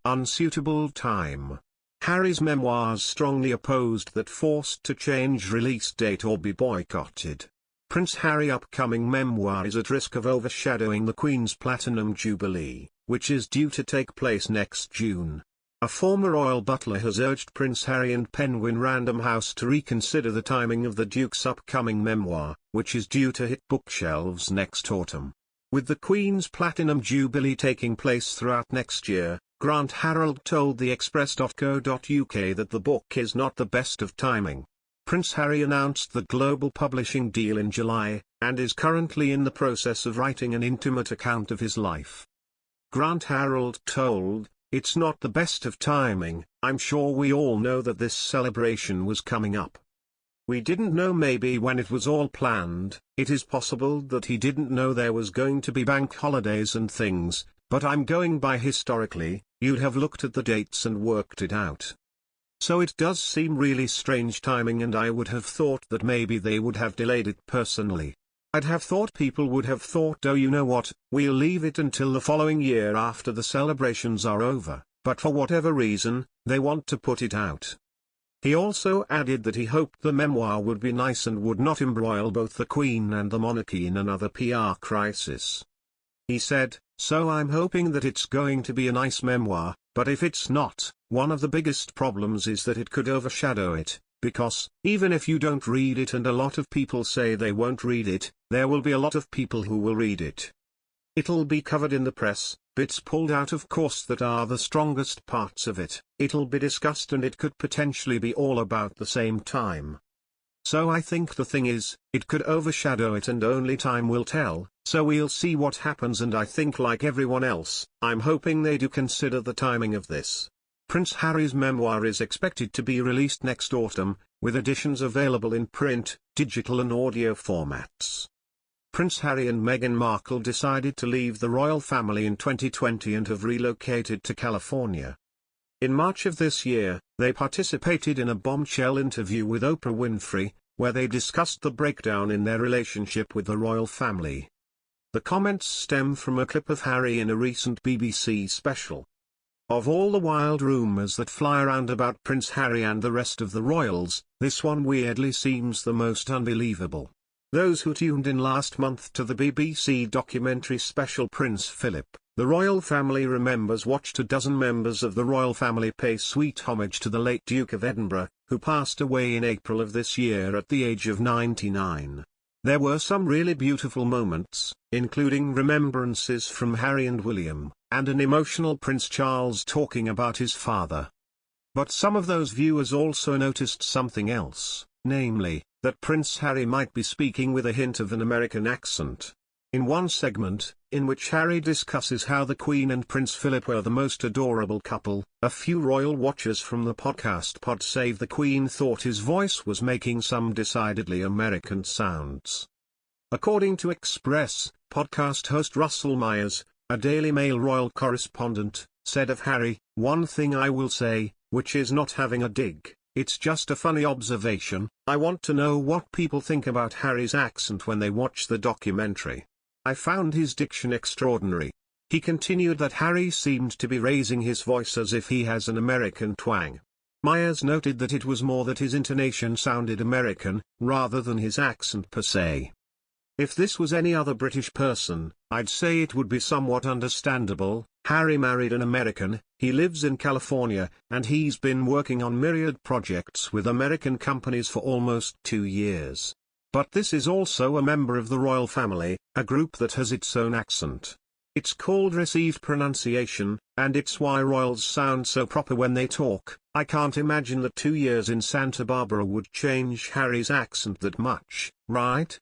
Unsuitable time. Harry's memoirs strongly opposed that forced to change release date or be boycotted. Prince Harry's upcoming memoir is at risk of overshadowing the Queen's Platinum Jubilee, which is due to take place next June. A former royal butler has urged Prince Harry and Penguin Random House to reconsider the timing of the Duke's upcoming memoir, which is due to hit bookshelves next autumn. With the Queen's Platinum Jubilee taking place throughout next year, Grant Harold told the Express.co.uk that the book is not the best of timing. Prince Harry announced the global publishing deal in July, and is currently in the process of writing an intimate account of his life. Grant Harold told, "It's not the best of timing. I'm sure we all know that this celebration was coming up. We didn't know maybe when it was all planned. It is possible that he didn't know there was going to be bank holidays and things, but I'm going by historically, you'd have looked at the dates and worked it out. So it does seem really strange timing, and I would have thought that maybe they would have delayed it personally. I'd have thought people would have thought, oh, you know what, we'll leave it until the following year after the celebrations are over, but for whatever reason, they want to put it out." He also added that he hoped the memoir would be nice and would not embroil both the Queen and the monarchy in another PR crisis. He said, "So I'm hoping that it's going to be a nice memoir, but if it's not, one of the biggest problems is that it could overshadow it. Because, even if you don't read it and a lot of people say they won't read it, there will be a lot of people who will read it. It'll be covered in the press, bits pulled out of course that are the strongest parts of it, it'll be discussed, and it could potentially be all about the same time. So I think the thing is, it could overshadow it and only time will tell, so we'll see what happens, and I think like everyone else, I'm hoping they do consider the timing of this." Prince Harry's memoir is expected to be released next autumn, with editions available in print, digital and audio formats. Prince Harry and Meghan Markle decided to leave the royal family in 2020 and have relocated to California. In March of this year, they participated in a bombshell interview with Oprah Winfrey, where they discussed the breakdown in their relationship with the royal family. The comments stem from a clip of Harry in a recent BBC special. "Of all the wild rumors that fly around about Prince Harry and the rest of the royals, this one weirdly seems the most unbelievable. Those who tuned in last month to the BBC documentary special Prince Philip, the royal family remembers, watched a dozen members of the royal family pay sweet homage to the late Duke of Edinburgh, who passed away in April of this year at the age of 99. There were some really beautiful moments, including remembrances from Harry and William, and an emotional Prince Charles talking about his father. But some of those viewers also noticed something else, namely, that Prince Harry might be speaking with a hint of an American accent. In one segment, in which Harry discusses how the Queen and Prince Philip were the most adorable couple, a few royal watchers from the podcast Pod Save the Queen thought his voice was making some decidedly American sounds. According to Express, podcast host Russell Myers, a Daily Mail royal correspondent, said of Harry, "One thing I will say, which is not having a dig, it's just a funny observation, I want to know what people think about Harry's accent when they watch the documentary. I found his diction extraordinary." He continued that Harry seemed to be raising his voice as if he has an American twang. Myers noted that it was more that his intonation sounded American, rather than his accent per se. "If this was any other British person, I'd say it would be somewhat understandable. Harry married an American, he lives in California, and he's been working on myriad projects with American companies for almost 2 years. But this is also a member of the royal family, a group that has its own accent. It's called received pronunciation, and it's why royals sound so proper when they talk. I can't imagine that 2 years in Santa Barbara would change Harry's accent that much, right?